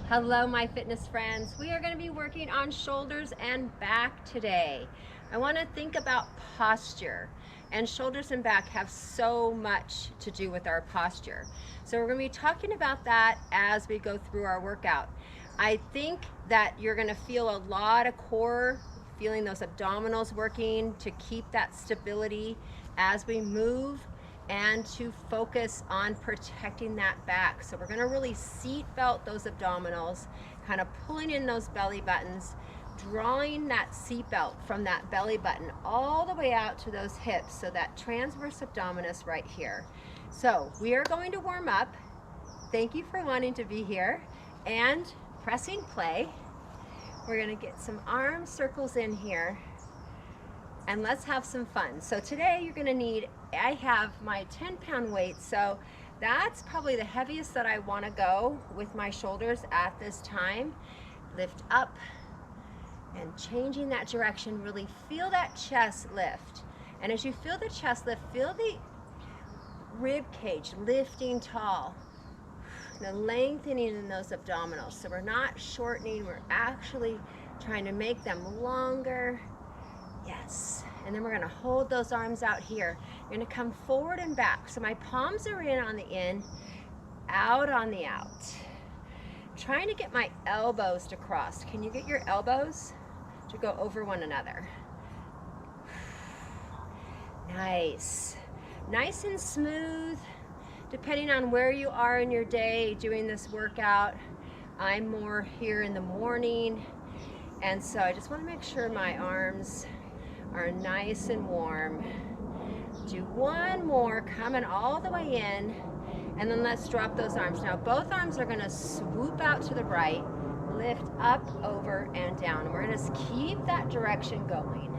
Hello, my fitness friends. We are going to be working on shoulders and back today. I want to think about posture, and shoulders and back have so much to do with our posture. So we're going to be talking about that as we go through our workout. I think that you're going to feel a lot of core, feeling those abdominals working to keep that stability as we move, and to focus on protecting that back. So we're going to really seat belt those abdominals, kind of pulling in those belly buttons, drawing that seat belt from that belly button all the way out to those hips, so that transverse abdominis right here. So we are going to warm up. Thank you for wanting to be here, and pressing play. We're going to get some arm circles in here, and let's have some fun. So today you're gonna need, I have my 10-pound weight, so that's probably the heaviest that I wanna go with my shoulders at this time. Lift up and changing that direction, really feel that chest lift. And as you feel the chest lift, feel the rib cage lifting tall, the lengthening in those abdominals. So we're not shortening, we're actually trying to make them longer. Yes, and then we're gonna hold those arms out here. You're gonna come forward and back. So my palms are in on the in, out on the out. Trying to get my elbows to cross. Can you get your elbows to go over one another? Nice. Nice and smooth, depending on where you are in your day doing this workout. I'm more here in the morning, and so I just wanna make sure my arms are nice and warm. Do one more, coming all the way in, and then let's drop those arms. Now both arms are gonna swoop out to the right, lift up, over, and down. And we're gonna just keep that direction going.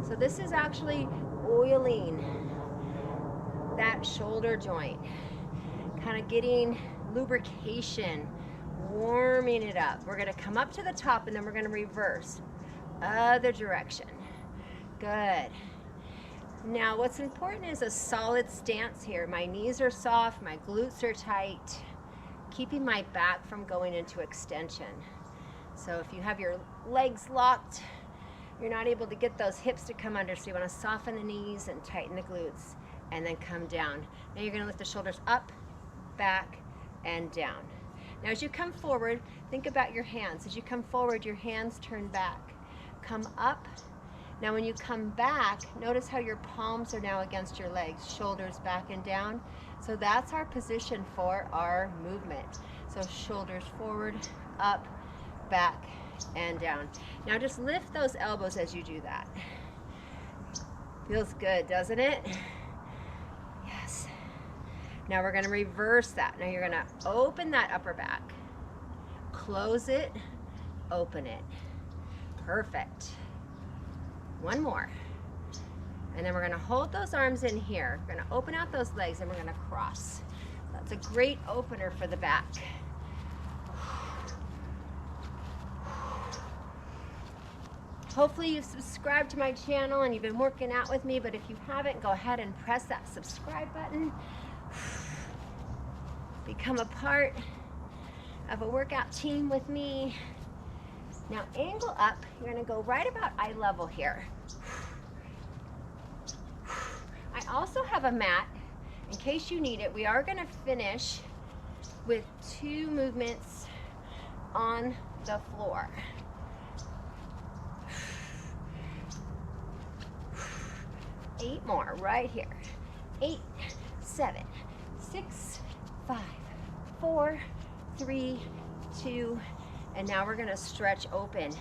So this is actually oiling that shoulder joint, kind of getting lubrication, warming it up. We're gonna come up to the top, and then we're gonna reverse, other direction. Good. Now what's important is a solid stance here. My knees are soft, my glutes are tight, keeping my back from going into extension. So if you have your legs locked, you're not able to get those hips to come under, so you wanna soften the knees and tighten the glutes, and then come down. Now you're gonna lift the shoulders up, back, and down. Now as you come forward, think about your hands. As you come forward, your hands turn back. Come up. Now when you come back, notice how your palms are now against your legs, shoulders back and down. So that's our position for our movement. So shoulders forward, up, back, and down. Now just lift those elbows as you do that. Feels good, doesn't it? Yes. Now we're gonna reverse that. Now you're gonna open that upper back, close it, open it. Perfect. One more. And then we're gonna hold those arms in here. We're gonna open out those legs, and we're gonna cross. That's a great opener for the back. Hopefully you've subscribed to my channel and you've been working out with me, but if you haven't, go ahead and press that subscribe button. Become a part of a workout team with me. Now angle up, you're gonna go right about eye level here. I also have a mat in case you need it. We are gonna finish with 2 movements on the floor. 8 more right here. 8, 7, 6, 5, 4, 3, 2, and now we're gonna stretch open.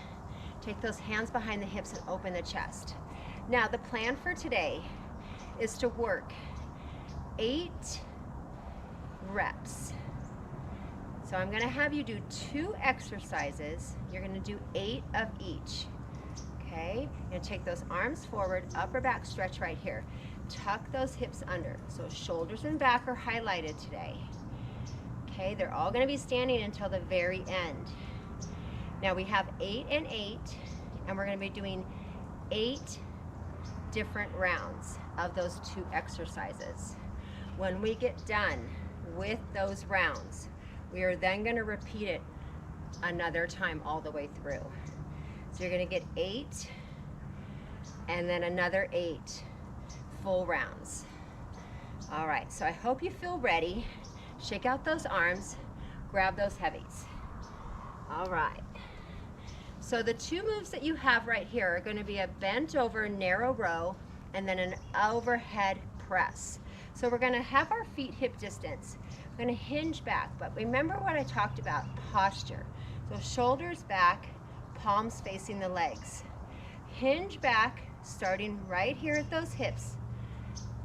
Take those hands behind the hips and open the chest. Now the plan for today is to work 8 reps. So I'm gonna have you do 2 exercises. You're gonna do 8 of each. Okay, you're gonna take those arms forward, upper back stretch right here. Tuck those hips under. So shoulders and back are highlighted today. Okay, they're all gonna be standing until the very end. Now we have 8 and 8, and we're gonna be doing 8 different rounds of those 2 exercises. When we get done, with those rounds. We are then going to repeat it another time all the way through. So you're going to get 8 and then another 8 full rounds. All right, so I hope you feel ready. Shake out those arms, grab those heavies. All right. So the 2 moves that you have right here are going to be a bent over narrow row and then an overhead press. So we're going to have our feet hip distance. We're going to hinge back, but remember what I talked about, posture. So shoulders back, palms facing the legs. Hinge back, starting right here at those hips,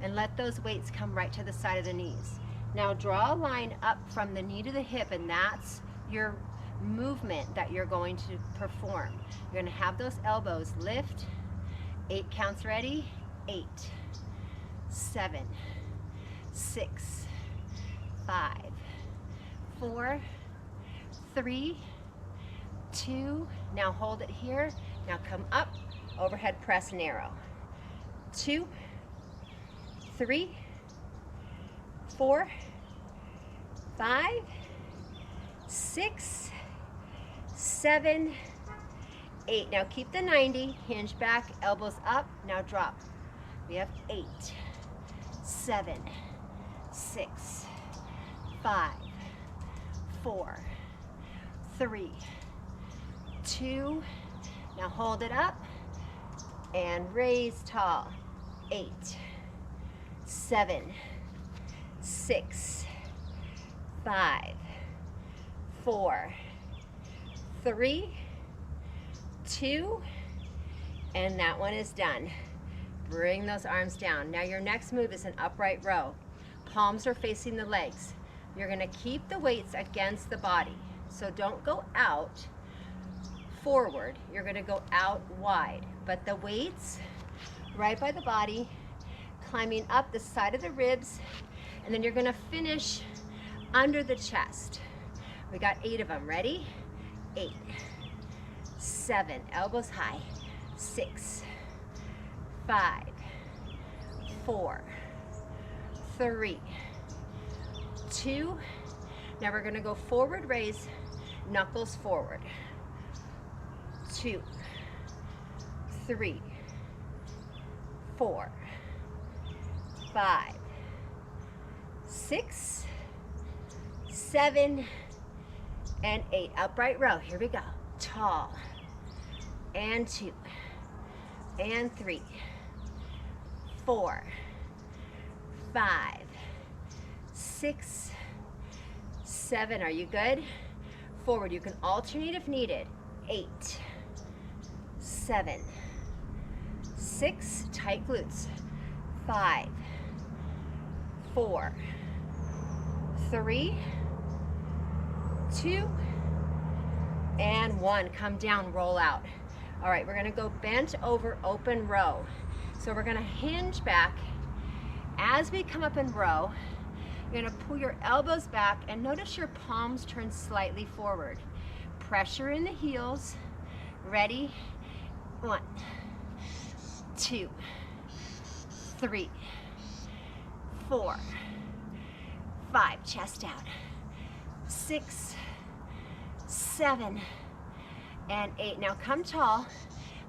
and let those weights come right to the side of the knees. Now draw a line up from the knee to the hip, and that's your movement that you're going to perform. You're going to have those elbows lift. 8 counts, ready? 8, 7, 6, 5, 4, 3, 2. Now hold it here. Now come up, overhead press narrow. 2, 3, 4, 5, 6, 7, 8. Now keep the 90, hinge back, elbows up, now drop. We have 8, 7, 6, 5, 4, 3, 2. Now hold it up and raise tall. 8, 7, 6, 5, 4, 3, 2, and that one is done. Bring those arms down. Now your next move is an upright row. Palms are facing the legs. You're going to keep the weights against the body. So don't go out forward. You're going to go out wide. But the weights right by the body, climbing up the side of the ribs, and then you're going to finish under the chest. We got 8 of them. Ready? 8, 7, elbows high. 6, 5, 4, 3, 2. Now we're going to go forward raise, knuckles forward. 2, 3, 4, 5, 6, 7, and 8. Upright row. Here we go. Tall. And 2. And 3. 4. 5. 6. 7. Are you good? Forward. You can alternate if needed. 8. 7. 6. Tight glutes. 5. 4. 3. 2. And 1. Come down, roll out. All right, we're going to go bent over open row. So we're going to hinge back. As we come up in row, you're going to pull your elbows back and notice your palms turn slightly forward. Pressure in the heels. Ready? 1, 2, 3, 4, 5. Chest out. 6, 7, and 8. Now come tall,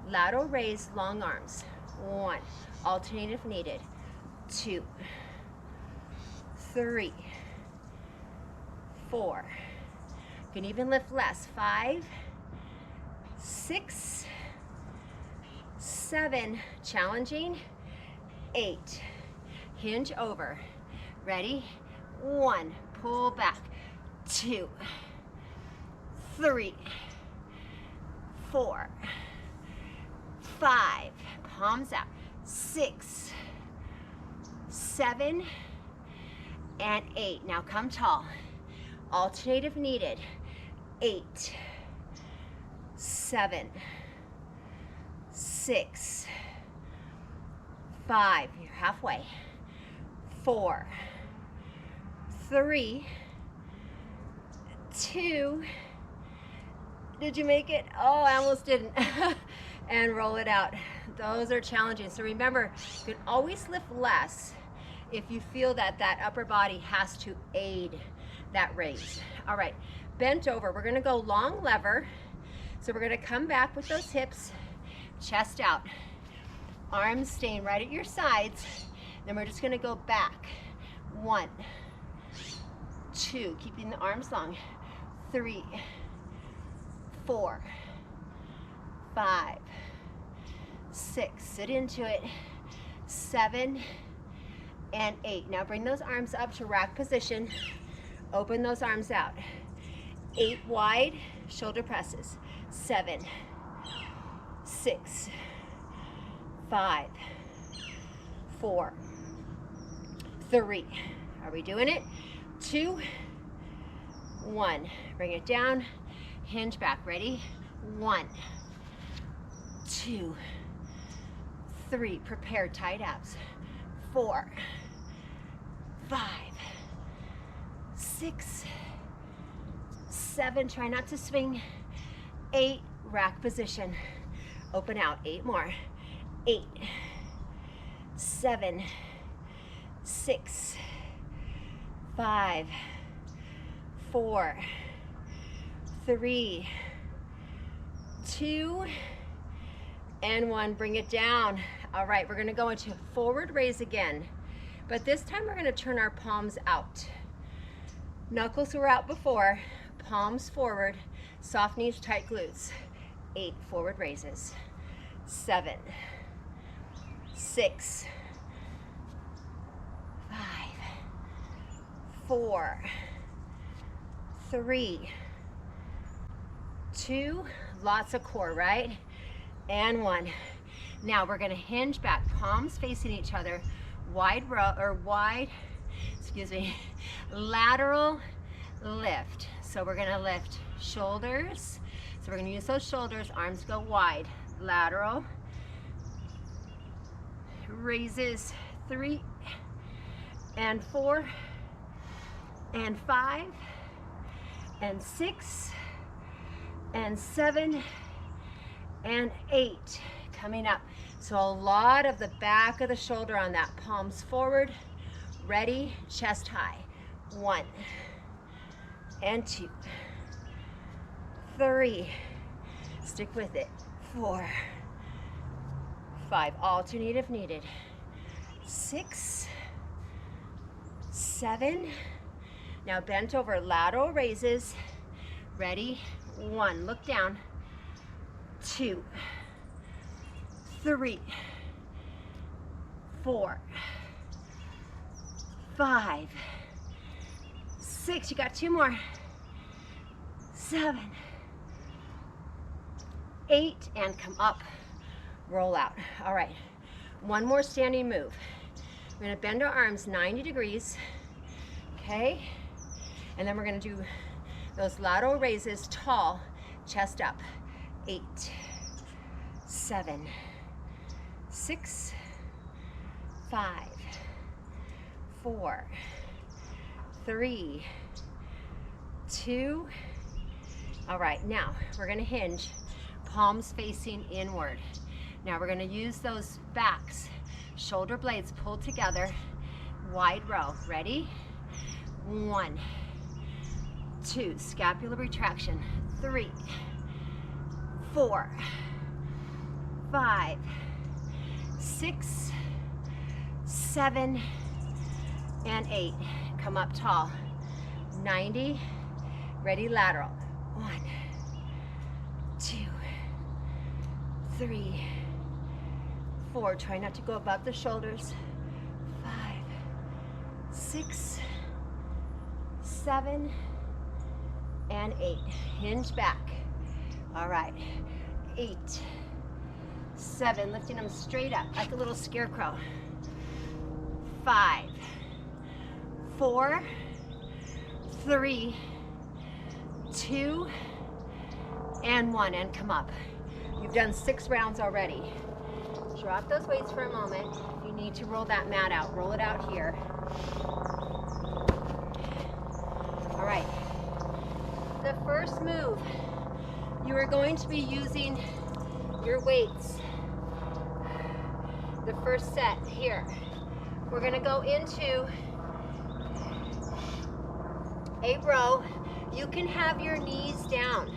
lateral raise, long arms. 1, alternate if needed. 2, 3, 4. You can even lift less. 5, 6, 7. Challenging. 8. Hinge over. Ready? 1. Pull back. 2, 3, 4, 5. Palms out. 6, 7, and 8. Now come tall. Alternate if needed. 8, 7, 6, 5. You're halfway. 4, 3, 2. Did you make it? Oh, I almost didn't. And roll it out. Those are challenging. So remember, you can always lift less if you feel that that upper body has to aid that raise. All right, bent over. We're gonna go long lever. So we're gonna come back with those hips, chest out, arms staying right at your sides. Then we're just gonna go back. 1, 2, keeping the arms long. 3, 4, 5, 6, sit into it. 7 and 8. Now bring those arms up to rack position. Open those arms out. 8 wide, shoulder presses. 7, 6, 5, 4, 3. Are we doing it? 2, 1. Bring it down, hinge back. Ready? 1, 2, 3. Prepare, tight abs. 4, 5, 6, 7. Try not to swing. 8, rack position. Open out. 8 more. 8, 7, 6, 5, 4, 3, 2, and 1. Bring it down. All right, we're gonna go into forward raise again, but this time we're gonna turn our palms out. Knuckles were out before, palms forward, soft knees, tight glutes. 8 forward raises. 7, 6, 5, 4, 3, 2, lots of core, right? And 1. Now we're gonna hinge back, palms facing each other, lateral lift. So we're gonna lift shoulders. So we're gonna use those shoulders, arms go wide, lateral, raises 3 and 4 and 5 and 6 and 7 and 8 coming up. So a lot of the back of the shoulder on that, palms forward, ready, chest high. 1 and 2, 3, stick with it, 4, 5, alternate if needed, 6, 7, now bent over, lateral raises, ready, 1, look down, 2, 3, 4, 5, 6, you got 2 more, 7, 8, and come up, roll out. All right, one more standing move. We're gonna bend our arms 90 degrees, okay? And then we're gonna do those lateral raises, tall, chest up. 8, 7, 6, 5, 4, 3, 2. All right, now we're gonna hinge, palms facing inward. Now we're gonna use those backs, shoulder blades pulled together, wide row. Ready? 1, 2, scapular retraction. 3, 4, 5, 6, 7, and 8. Come up tall. 90, ready, lateral. 1, 2, 3, 4. Try not to go above the shoulders. 5, 6, 7, and 8. Hinge back. All right. 8, 7. Lifting them straight up like a little scarecrow. 5, 4, 3, 2, and 1. And come up. You've done 6 rounds already. Drop those weights for a moment. If you need to roll that mat out, roll it out here. All right. The first move, you are going to be using your weights. The first set here. We're gonna go into a row. You can have your knees down.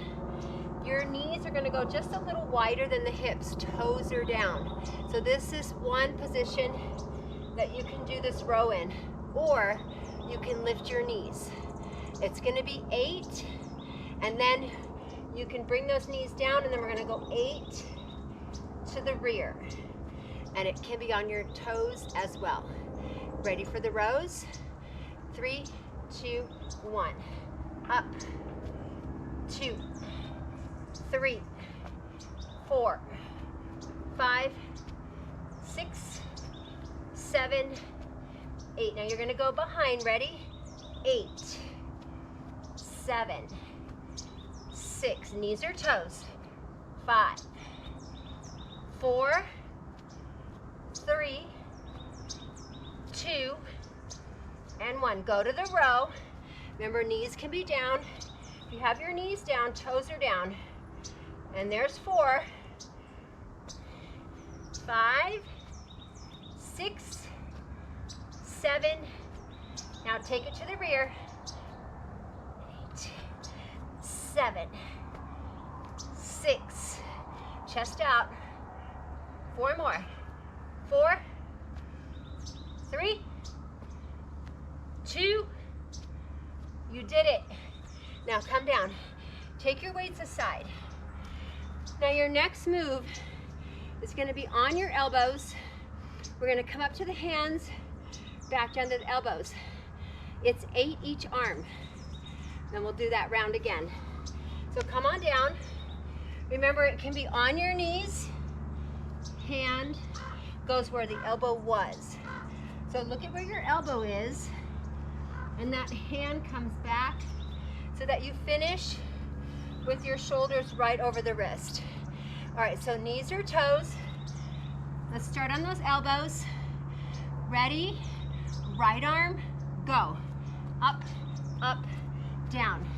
Your knees are gonna go just a little wider than the hips. Toes are down. So this is one position that you can do this row in, or you can lift your knees. It's gonna be 8, and then you can bring those knees down, and then we're gonna go 8 to the rear. And it can be on your toes as well. Ready for the rows? 3, 2, 1. Up, 2, 3, 4, 5, 6, 7, 8. Now you're gonna go behind, ready? 8, 7, 6, knees or toes. 5, 4, 3, 2, and 1. Go to the row. Remember, knees can be down. If you have your knees down, toes are down. And there's 4, 5, 6, 7. Now take it to the rear. 8, 7, 6. Chest out. 4 more. 4, 3, 2. You did it. Now come down. Take your weights aside. Now your next move is going to be on your elbows. We're going to come up to the hands, back down to the elbows. It's 8 each arm. Then we'll do that round again. So come on down. Remember, it can be on your knees. Hand goes where the elbow was. So look at where your elbow is, and that hand comes back so that you finish with your shoulders right over the wrist. All right, so knees or toes. Let's start on those elbows. Ready? Right arm, go. Up, up, down.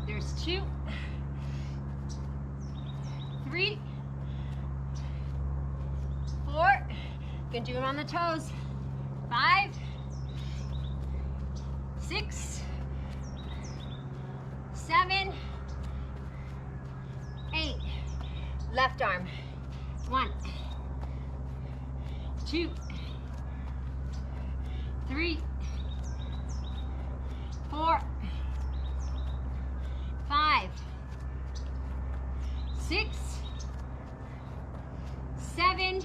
There's 2, 3, 4. You can do it on the toes. 5, 6, 7, 8. Left arm. 1, 2, 3, 4, 5, 6, 7,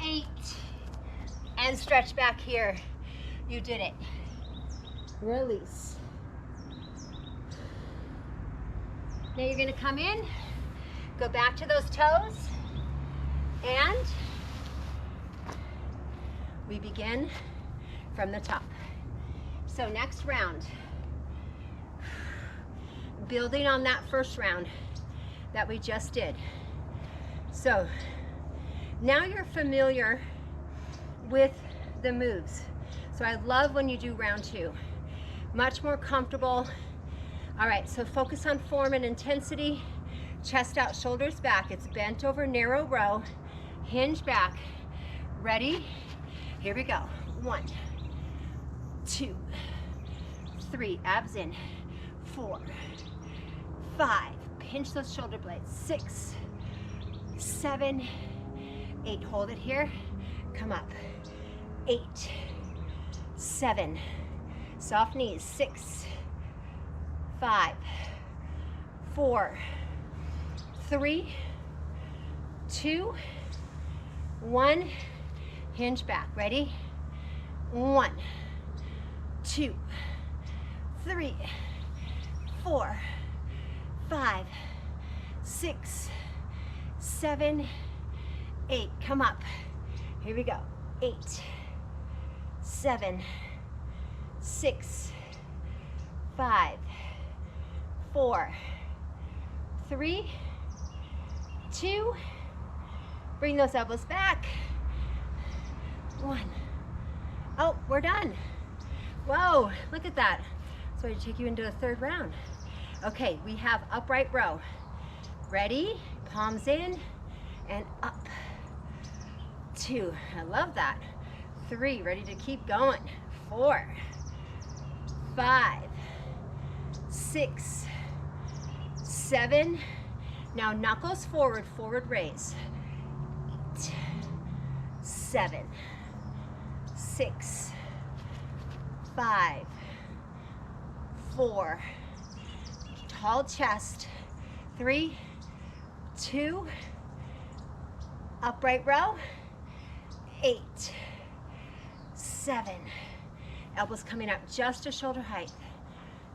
8. And stretch back here. You did it. Release. Now you're going to come in, go back to those toes, and we begin from the top. So next round, building on that first round that we just did. So now you're familiar with the moves. So I love when you do round 2. Much more comfortable. All right, so focus on form and intensity. Chest out, shoulders back. It's bent over, narrow row. Hinge back. Ready? Here we go. 1, 2, 3. Abs in. 4, 5. Pinch those shoulder blades. 6, 7, 8. Hold it here. Come up. 8, 7. Soft knees. 6, 5, 4, 3, 2, 1. Hinge back. Ready? 1, 2, 3, 4, 5, 6, 7, 8. Come up. Here we go. 8, 7, 6, 5, 4, 3, 2. Bring those elbows back. 1. Oh, we're done. Whoa, look at that. So I take you into a third round. Okay, we have upright row. Ready? Palms in and up. 2, 2, I love that. 3, ready to keep going. 4, 5, 6, 7. Now knuckles forward, forward raise. 8, 7, 6, 5, 4, tall chest. 3, 2, upright row. 8, 7, elbows coming up just to shoulder height.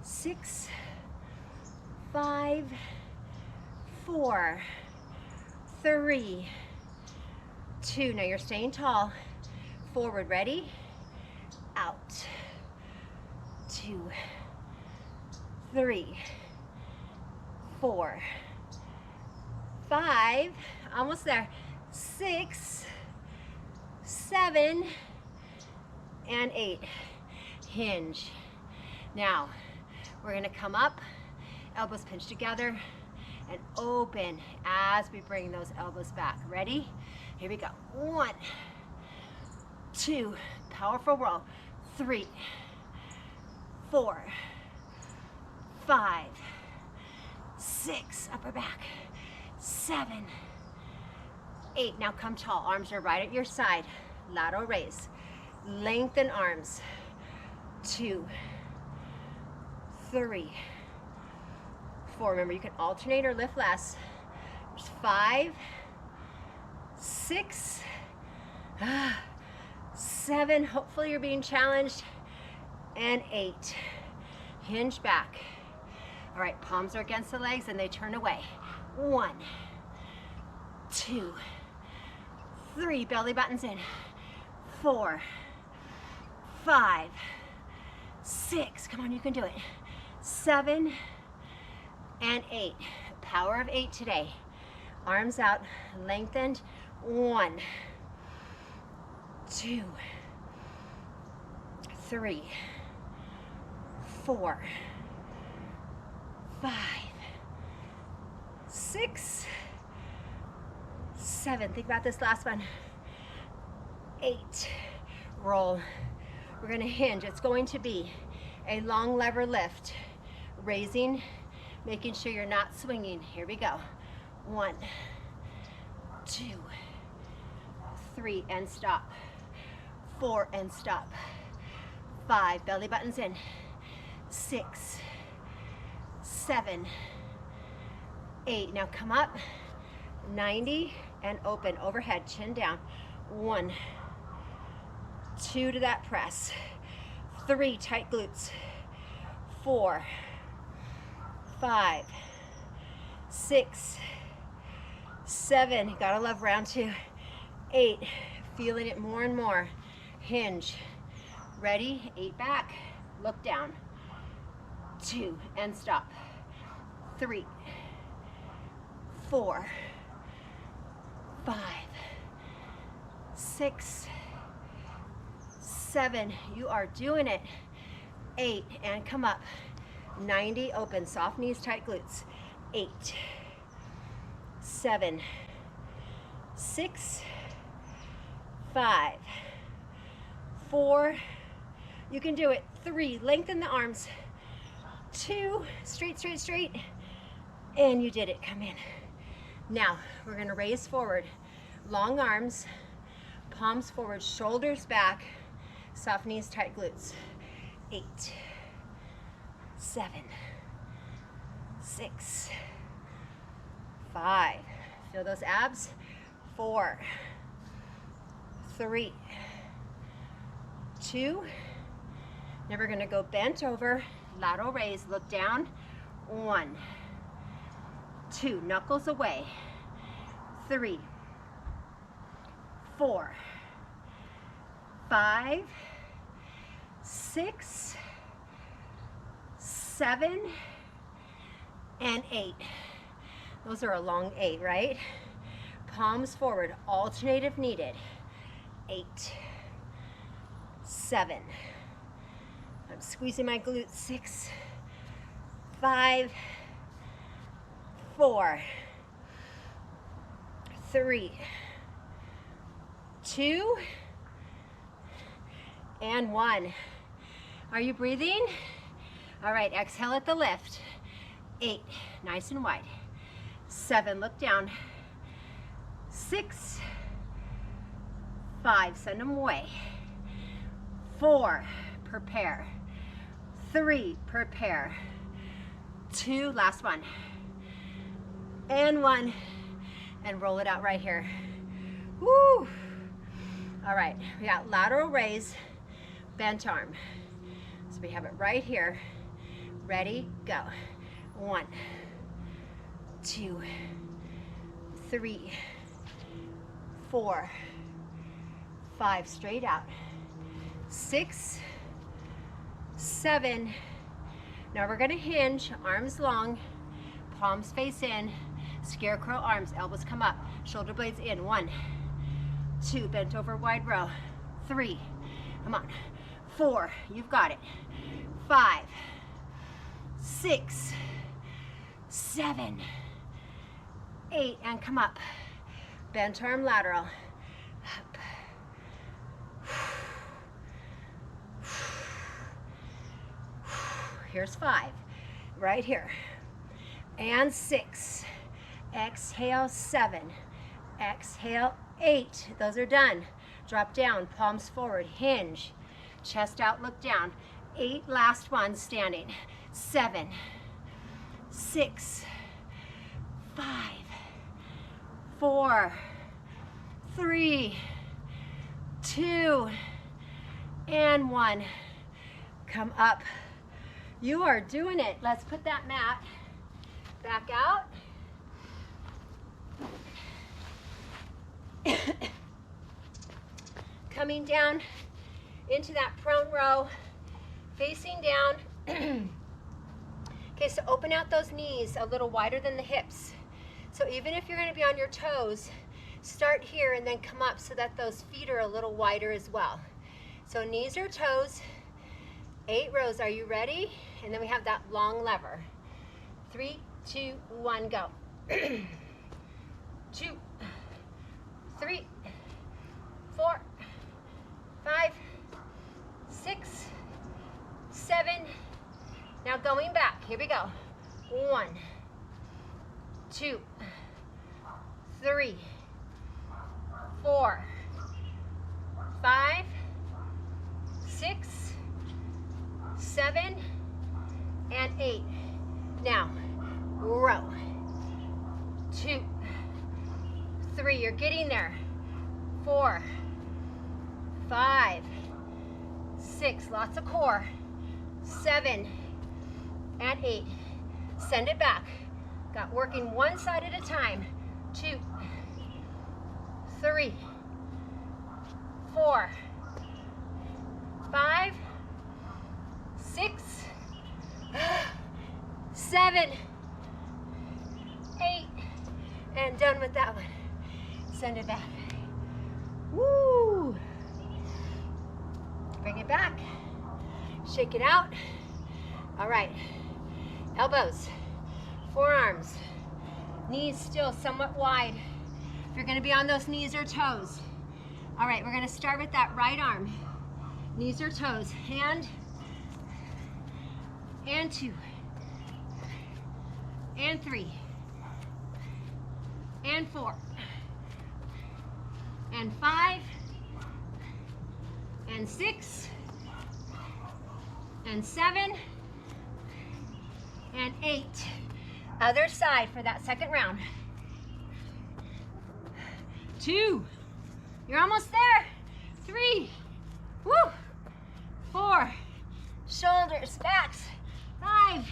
6, 5, 4, 3, 2. Now you're staying tall. Forward, ready? Out. 2, 3, 4, 5, almost there. 6, 7, and 8. Hinge. Now, we're going to come up, elbows pinch together, and open as we bring those elbows back. Ready? Here we go. 1, 2, powerful roll. 3, 4, 5, 6, upper back. 7, 8. Now come tall. Arms are right at your side. Lateral raise. Lengthen arms. 2, 3, 4. Remember, you can alternate or lift less. There's 5, 6, 7. Hopefully you're being challenged. And 8. Hinge back. All right, palms are against the legs and they turn away. 1, 2, 3. Belly buttons in. 4, 5, 6. Come on, you can do it. 7 and 8. Power of 8 today. Arms out, lengthened. 1, 2, 3, 4, 5, 6, 7. Think about this last one. 8. Roll. We're going to hinge. It's going to be a long lever lift. Raising, making sure you're not swinging. Here we go. 1, 2, 3, and stop. 4, and stop. 5, belly buttons in. 6, 7, 8. Now come up. 90 and open overhead, chin down. 1, 2 to that press. 3, tight glutes. 4, 5, 6, 7. Gotta love round 2. 8, feeling it more and more. Hinge. Ready? 8 back. Look down. 2 and stop. 3, 4, 5, 6, 7. You are doing it. 8 and come up. 90, open, soft knees, tight glutes. 8, 7, 6, 5, 4. You can do it. 3, lengthen the arms. 2, straight, straight, straight. And you did it. Come in. Now, we're going to raise forward. Long arms, palms forward, shoulders back, soft knees, tight glutes. 8, 7, 6, 5. Feel those abs. 4, 3, 2. Now we're going to go bent over, lateral raise, look down. 1, 2, knuckles away. 3, 4, 5, 6, 7, and 8. Those are a long 8, right? Palms forward, alternate if needed. 8, 7. I'm squeezing my glutes. 6, 5, 4, 3, 2, and 1. Are you breathing? All right, exhale at the lift. 8, nice and wide. 7, look down. 6, 5, send them away. 4, prepare. 3, prepare. 2, last one. And 1, and roll it out right here. Woo! All right, we got lateral raise, bent arm. So we have it right here. Ready, go. 1, 2, 3, 4, 5, straight out. 6, 7. Now we're gonna hinge, arms long, palms face in, scarecrow arms, elbows come up, shoulder blades in. 1, 2, bent over wide row. 3, come on. 4, you've got it. 5, 6, 7, 8, and come up. Bent arm lateral. Up. Here's 5, right here. And 6. Exhale, 7. Exhale, 8. Those are done. Drop down, palms forward, hinge. Chest out, look down. 8, last one, standing. 7, 6, 5, 4, 3, 2, and 1. Come up. You are doing it. Let's put that mat back out. Coming down into that prone row, facing down. Okay, so open out those knees a little wider than the hips. So even if you're going to be on your toes, start here and then come up so that those feet are a little wider as well. So knees or toes, 8 rows. Are you ready? And then we have that long lever. 3, 2, 1, go. 2, 3, 4, 5, 6, 7. Now going back. Here we go. 1, 2, 3, 4, 5, 6, 7, and 8. Now, row. 2, 3, you're getting there. 4, 5, 6, lots of core. 7, and 8. Send it back. Got working one side at a time. 2, 3, 4, 5, 6, 7, 8, and done with that one. Send it back. Woo! Bring it back. Shake it out. All right. Elbows, forearms, knees still somewhat wide. If you're going to be on those knees or toes. All right, we're going to start with that right arm. Knees or toes. Hand, and 2, and 3, and 4, and 5, and 6, and 7, and 8. Other side for that second round. 2, you're almost there. 3, woo, 4, shoulders, backs. 5,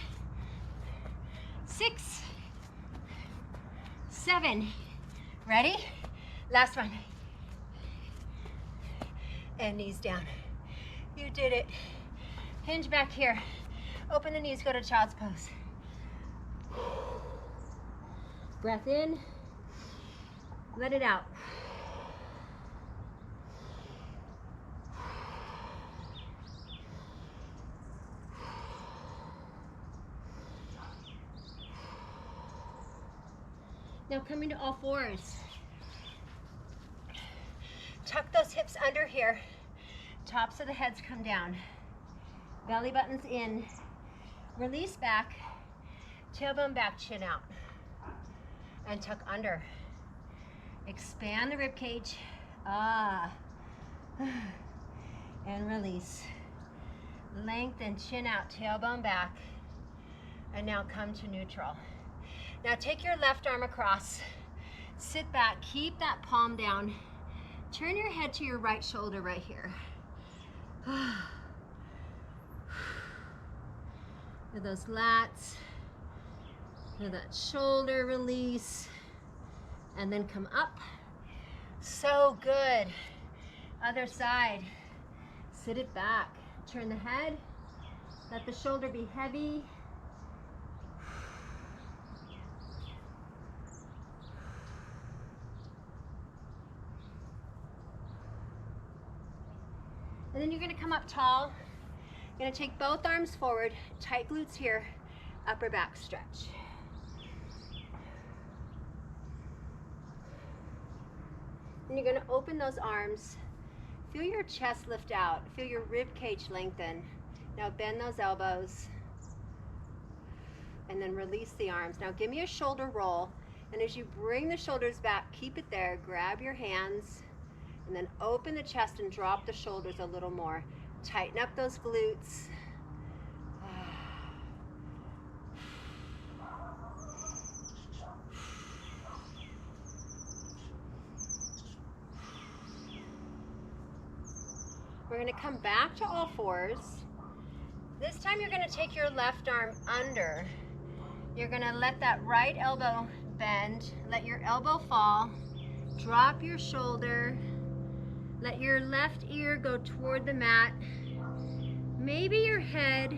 6, 7. Ready? Last one. And knees down. You did it. Hinge back here. Open the knees, go to child's pose. Breath in. Let it out. Now coming to all fours. Tuck those hips under here. Tops of the heads come down. Belly buttons in. Release back. Tailbone back, chin out. And tuck under. Expand the rib cage. And release. Lengthen, chin out, tailbone back. And now come to neutral. Now take your left arm across. Sit back, keep that palm down. Turn your head to your right shoulder right here. Feel those lats. Feel that shoulder release. And then come up. So good. Other side. Sit it back. Turn the head. Let the shoulder be heavy. And then you're going to come up tall. You're going to take both arms forward, tight glutes here, upper back stretch. And you're going to open those arms. Feel your chest lift out. Feel your rib cage lengthen. Now bend those elbows. And then release the arms. Now give me a shoulder roll. And as you bring the shoulders back, keep it there. Grab your hands. And then open the chest and drop the shoulders a little more. Tighten up those glutes. We're going to come back to all fours. This time you're going to take your left arm under. You're going to let that right elbow bend. Let your elbow fall. Drop your shoulder. Let your left ear go toward the mat. Maybe your head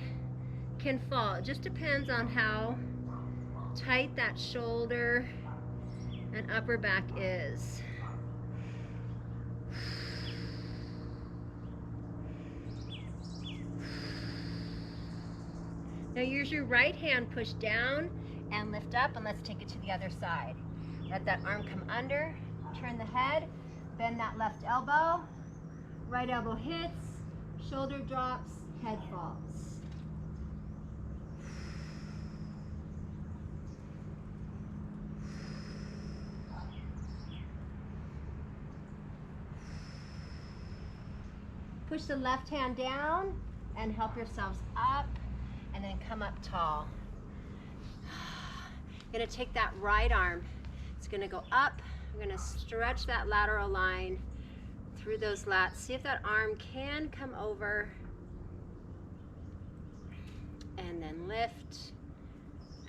can fall. It just depends on how tight that shoulder and upper back is. Now use your right hand, push down and lift up, and let's take it to the other side. Let that arm come under, turn the head, bend that left elbow, right elbow hits, shoulder drops, head falls. Push the left hand down and help yourselves up, and then come up tall. You're gonna take that right arm. It's gonna go up. We're gonna stretch that lateral line through those lats. See if that arm can come over. And then lift.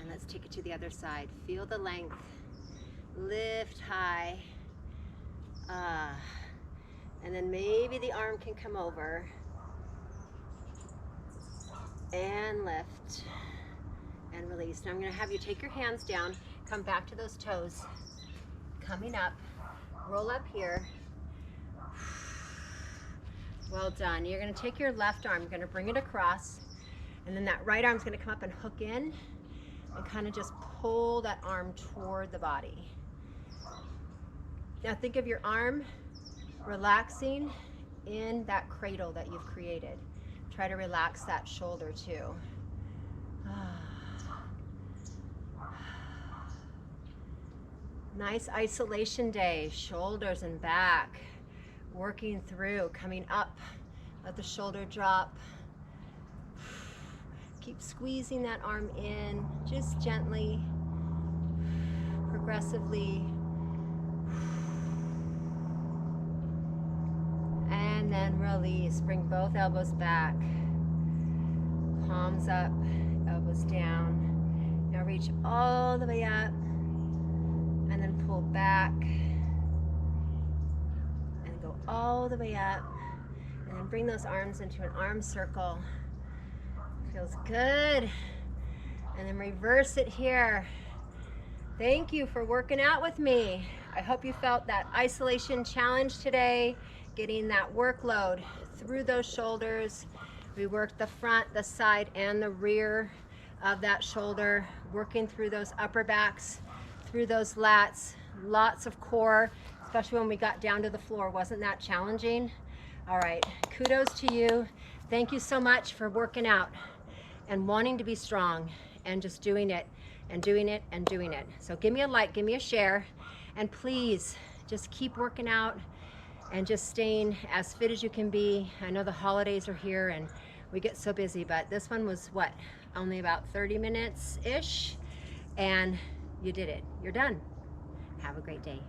And let's take it to the other side. Feel the length. Lift high. And then maybe the arm can come over. And lift. And release. Now I'm going to have you take your hands down. Come back to those toes. Coming up. Roll up here. Well done. You're going to take your left arm. You're going to bring it across. And then that right arm is going to come up and hook in. And kind of just pull that arm toward the body. Now think of your arm relaxing in that cradle that you've created. Try to relax that shoulder too. Nice isolation day. Shoulders and back. Working through, coming up. Let the shoulder drop. Keep squeezing that arm in, just gently, progressively. And then release. Bring both elbows back. Palms up, elbows down. Now reach all the way up. And then pull back. And go all the way up. And then bring those arms into an arm circle. Feels good. And then reverse it here. Thank you for working out with me. I hope you felt that isolation challenge today, getting that workload through those shoulders. We worked the front, the side, and the rear of that shoulder, working through those upper backs, through those lats, lots of core especially when we got down to the floor. Wasn't that challenging? All right, kudos to you. Thank you so much for working out and wanting to be strong and just doing it and doing it and doing it. So give me a like, give me a share, and please just keep working out and just staying as fit as you can be. I know the holidays are here and we get so busy, but this one was what, only about 30 minutes-ish, and you did it. You're done. Have a great day.